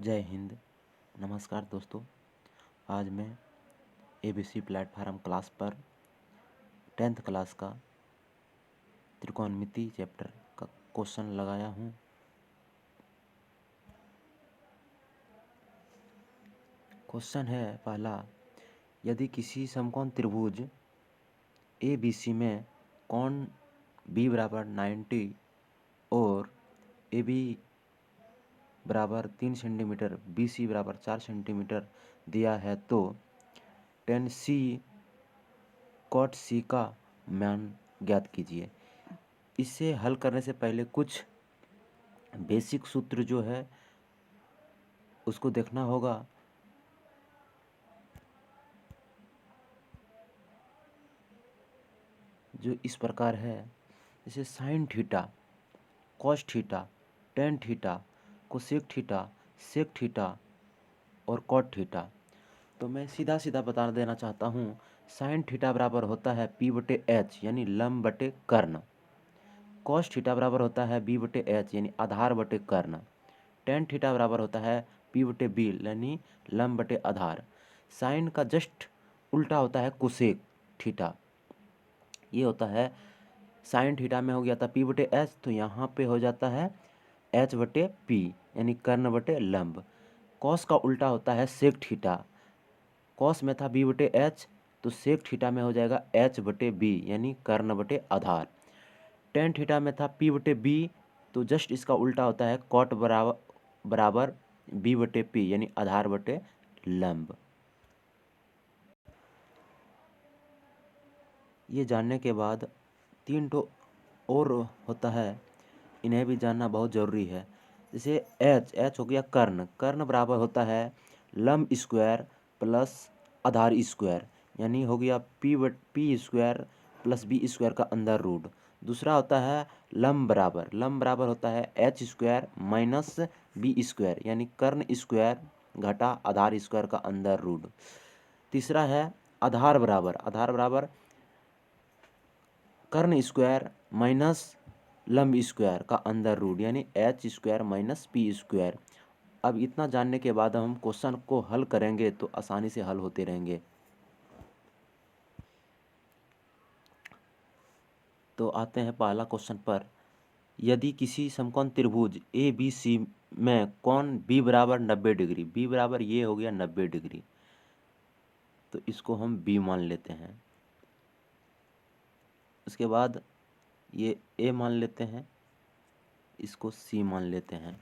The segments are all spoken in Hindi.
जय हिंद। नमस्कार दोस्तों। आज मैं एबीसी प्लेटफार्म क्लास पर 10th क्लास का त्रिकोणमिति चैप्टर का क्वेश्चन लगाया हूँ। क्वेश्चन है पहला, यदि किसी समकोण त्रिभुज एबीसी में कोण बी बराबर 90 और ए बी बराबर 3 सेंटीमीटर, बी सी बराबर 4 सेंटीमीटर दिया है तो tan सी cot सी का मान ज्ञात कीजिए। इसे हल करने से पहले कुछ बेसिक सूत्र जो है उसको देखना होगा। जो इस प्रकार है, जैसे sine theta, cos theta, tan theta, cosec theta, sec theta और कॉट थीटा। तो मैं सीधा सीधा बता देना चाहता हूँ। साइन थीटा बराबर होता है पी बटे एच यानी लंब बटे कर्ण। कॉस थीटा बराबर होता है बी बटे एच यानी आधार बटे कर्ण। टेन थीटा बराबर होता है पी बटे बी यानी लंब बटे आधार। साइन का जस्ट उल्टा होता है कोसेक थीटा। ये होता है साइन थीटा में हो गया था पी बटे एच, तो यहाँ पे हो जाता है एच बटे पी यानी कर्ण बटे लंब। कॉस का उल्टा होता है सेक थीटा। कॉस में था बी बटे एच, तो सेक थीटा में हो जाएगा एच बटे बी यानी कर्ण बटे आधार। टेन थीटा में था पी बटे बी, तो जस्ट इसका उल्टा होता है कॉट बराबर बी बटे पी यानी आधार बटे लंब। ये जानने के बाद तीन ठो और होता है, इन्हें भी जानना बहुत ज़रूरी है। जैसे एच हो गया कर्ण। कर्ण बराबर होता है लंब स्क्वायर प्लस आधार स्क्वायर यानी हो गया p square plus b square का अंदर रूट। दूसरा होता है लंब बराबर होता है h square minus b square यानी कर्ण स्क्वायर घटा आधार स्क्वायर का अंदर रूट। तीसरा है आधार बराबर कर्ण स्क्वायर माइनस लंब स्क्वायर का अंदर रूट यानी H square minus P square. अब इतना जानने के बाद हम क्वेश्चन को हल करेंगे तो आसानी से हल होते रहेंगे। तो आते हैं पहला क्वेश्चन पर। यदि किसी समकोण त्रिभुज ए बी सी में कोण बी बराबर 90 डिग्री, बी बराबर ये हो गया 90 डिग्री, तो इसको हम बी मान लेते हैं। उसके बाद ये ए मान लेते हैं, इसको सी मान लेते हैं।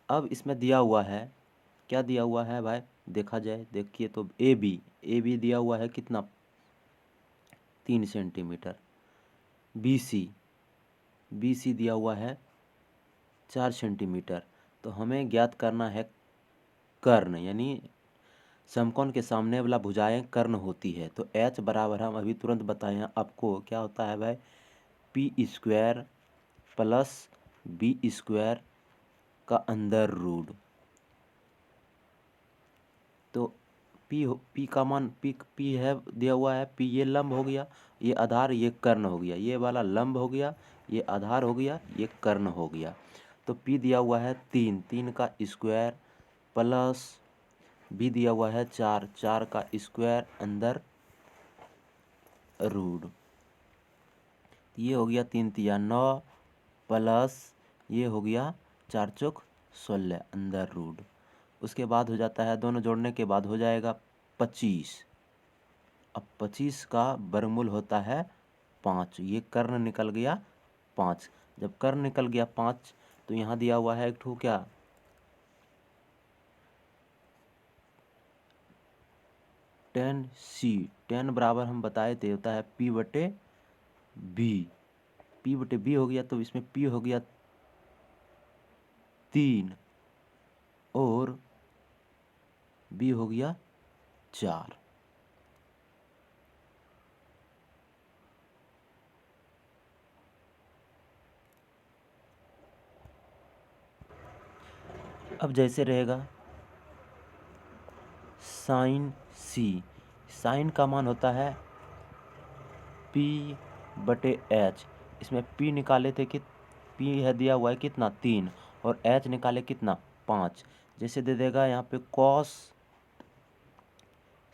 अब इसमें दिया हुआ है, क्या दिया हुआ है भाई, देखा जाए। देखिए तो ए बी दिया हुआ है कितना, 3 सेंटीमीटर। बी सी दिया हुआ है 4 सेंटीमीटर। तो हमें ज्ञात करना है कर्ण, यानी समकोण के सामने वाला भुजाएं कर्ण होती है। तो एच बराबर हम अभी तुरंत बताए हैं आपको, क्या होता है भाई, p square plus b square का अंदर रूट। तो पी का मान पी है दिया हुआ है, पी ये लंब हो गया, ये आधार, ये कर्ण हो गया। ये वाला लंब हो गया, ये आधार हो गया, ये कर्ण हो गया। तो पी दिया हुआ है 3 का स्क्वायर प्लस बी दिया हुआ है 4 का स्क्वायर अंदर रूट। ये हो गया 3 तिया 9 प्लस ये हो गया 4 चौक 16 अंदर रूट। उसके बाद हो जाता है, दोनों जोड़ने के बाद हो जाएगा 25। अब 25 का वर्गमूल होता है 5। ये कर्ण निकल गया 5। जब कर्ण निकल गया 5, तो यहाँ दिया हुआ है एक ठो क्या, टेन सी। टेन बराबर हम बताए थे होता है पी बटे बी हो गया, तो इसमें पी हो गया 3 और बी हो गया 4। अब जैसे रहेगा साइन सी, साइन का मान होता है पी बटे एच। इसमें पी निकाले थे कि पी है दिया हुआ है कितना 3 और एच निकाले कितना 5। जैसे दे देगा यहाँ पे कॉस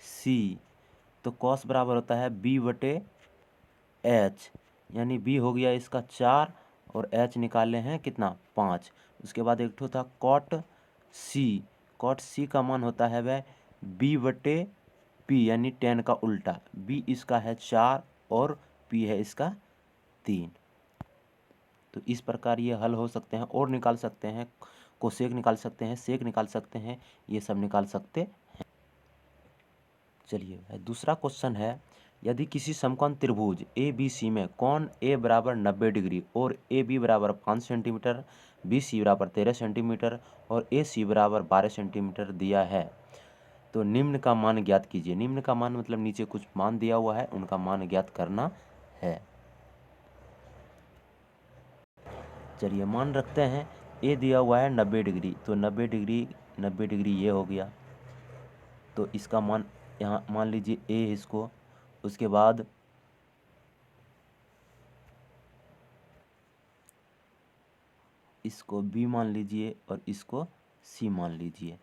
सी, तो कॉस बराबर होता है बी बटे एच, यानी बी हो गया इसका 4 और एच निकाले हैं कितना 5। उसके बाद एक ठो था कॉट सी, कॉट सी का मान होता है वह बी बटे पी, यानी 10 का उल्टा। बी इसका है 4 और पी है इसका 3। तो इस प्रकार ये हल हो सकते हैं, और निकाल सकते हैं, कोसेक निकाल सकते हैं, सेक निकाल सकते हैं, ये सब निकाल सकते हैं। चलिए दूसरा क्वेश्चन है, यदि किसी समकोण त्रिभुज ए बी सी में कोण ए बराबर 90 डिग्री और ए बी बराबर 5 सेंटीमीटर, बी सी बराबर 13 सेंटीमीटर और ए सी बराबर 12 सेंटीमीटर दिया है, तो निम्न का मान ज्ञात कीजिए। निम्न का मान मतलब नीचे कुछ मान दिया हुआ है, उनका मान ज्ञात करना है। चलिए मान रखते हैं ए दिया हुआ है 90 डिग्री, तो 90 डिग्री ये हो गया, तो इसका मान यहाँ मान लीजिए ए इसको, उसके बाद इसको बी मान लीजिए और इसको सी मान लीजिए।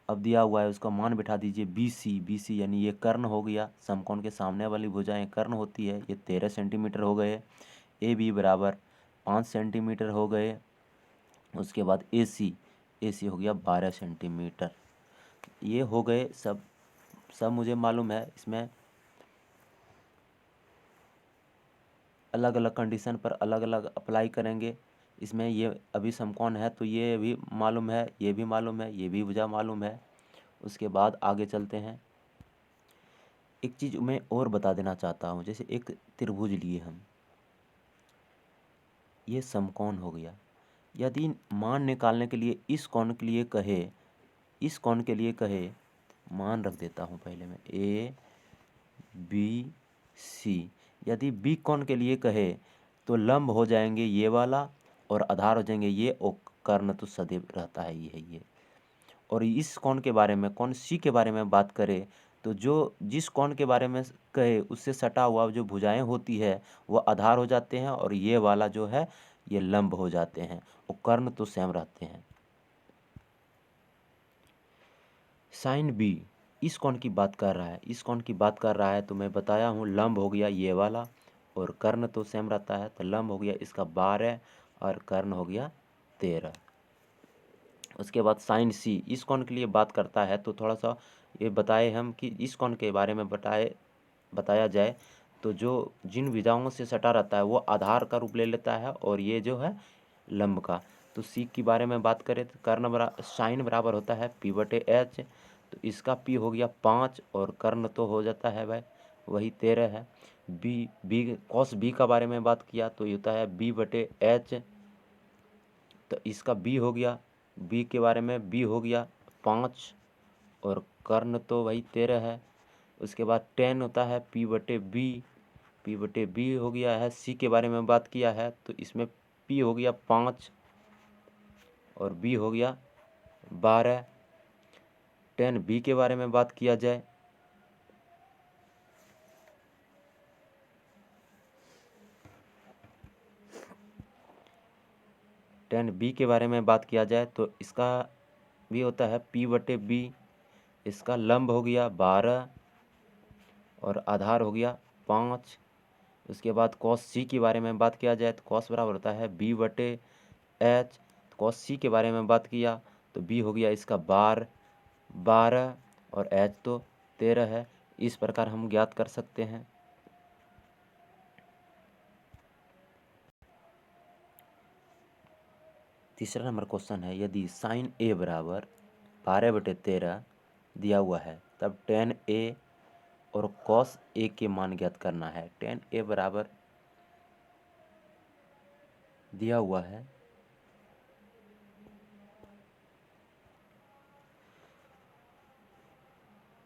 अब दिया हुआ है उसका मान बिठा दीजिए बी सी, यानी ये कर्ण हो गया, समकोण के सामने वाली भुजाएं कर्ण होती है, ये 13 सेंटीमीटर हो गए। ए बी बराबर 5 सेंटीमीटर हो गए। उसके बाद ए सी हो गया 12 सेंटीमीटर। ये हो गए सब मुझे मालूम है। इसमें अलग अलग कंडीशन पर अलग अलग अप्लाई करेंगे। इसमें ये अभी समकोण है तो ये भी मालूम है, ये भी मालूम है, ये भी भुजा मालूम है। उसके बाद आगे चलते हैं। एक चीज़ मैं और बता देना चाहता हूँ, जैसे एक त्रिभुज लिए हम, ये समकोण हो गया। यदि मान निकालने के लिए इस कोण के लिए कहे, इस कोण के लिए कहे, मान रख देता हूँ पहले मैं ए बी सी, यदि बी कोण के लिए कहे तो लंब हो जाएंगे ये वाला और आधार हो जाएंगे ये, और कर्ण तो सदैव रहता है ये। और इस कोण के बारे में, कोण सी के बारे में बात करें तो जो जिस कोण के बारे में कहे उससे सटा हुआ जो भुजाएं होती है वो आधार हो जाते हैं, और ये वाला जो है ये लंब हो जाते हैं, और कर्ण तो सेम रहते हैं। साइन बी इस कोण की बात कर रहा है, इस कोण की बात कर रहा है, तो मैं बताया हूँ लंब हो गया ये वाला, और कर्ण तो सेम रहता है, तो लंब हो गया इसका 12 और कर्ण हो गया 13। उसके बाद साइन सी इस कोण के लिए बात करता है, तो थोड़ा सा ये बताए हम कि इस कोण के बारे में बताया जाए तो जो जिन भुजाओं से सटा रहता है वो आधार का रूप ले लेता है, और ये जो है लंब का। तो सी के बारे में बात करें तो कर्ण साइन बराबर होता है पी बटे एच, तो इसका पी हो गया 5 और कर्ण तो हो जाता है भाई वही 13 है। बी कॉस बी का बारे में बात किया तो ये होता है बी बटे एच, तो इसका बी हो गया, बी के बारे में बी हो गया 5 और कर्ण तो वही 13 है। उसके बाद 10 होता है पी बटे बी हो गया है। सी के बारे में बात किया है तो इसमें पी हो गया 5 और बी हो गया 12। 10 बी के बारे में बात किया जाए, तो इसका भी होता है पी बटे बी, इसका लंब हो गया 12 और आधार हो गया 5। उसके बाद कॉस सी के बारे में बात किया जाए तो कॉस बराबर होता है बी बटे एच। कॉस सी के बारे में बात किया तो बी हो गया इसका 12 और एच तो 13 है। इस प्रकार हम ज्ञात कर सकते हैं। तीसरा नंबर क्वेश्चन है, यदि साइन ए बराबर 12/13 दिया हुआ है तब tan ए और cos ए के मान ज्ञात करना है। tan ए बराबर दिया हुआ है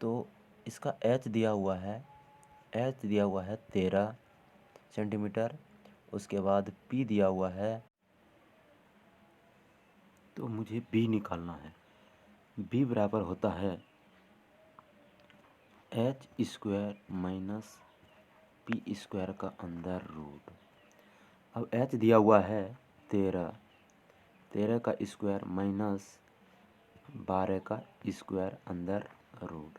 तो इसका h दिया हुआ है, 13 सेंटीमीटर। उसके बाद p दिया हुआ है, तो मुझे b निकालना है। b बराबर होता है h² माइनस p² का अंदर रूट। अब h दिया हुआ है 13 का स्क्वायर माइनस 12 का स्क्वायर अंदर रूट,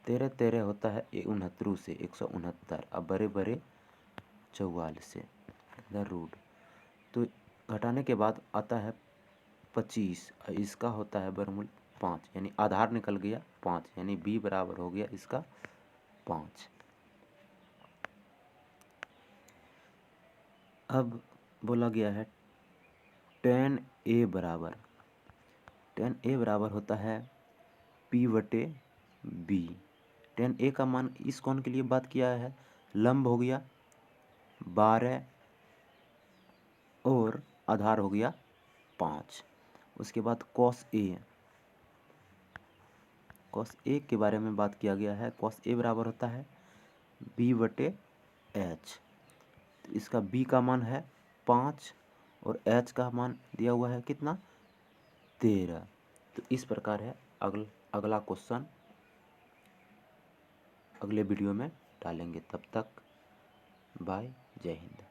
13 13 होता है 69 से 169, अब बड़े बड़े 44 से अंदर रूट, तो घटाने के बाद आता है 25, इसका होता है वर्गमूल 5, यानी आधार निकल गया 5, यानी b बराबर हो गया इसका 5। अब बोला गया है tan a बराबर होता है p/b। tan a का मान इस कोण के लिए बात किया है, लंब हो गया 12 और आधार हो गया 5। उसके बाद cos a के बारे में बात किया गया है। cos a बराबर होता है b/h। तो इसका b का मान है 5 और h का मान दिया हुआ है कितना 13। तो इस प्रकार है। अगला क्वेश्चन अगले वीडियो में डालेंगे। तब तक बाय, जय हिंद।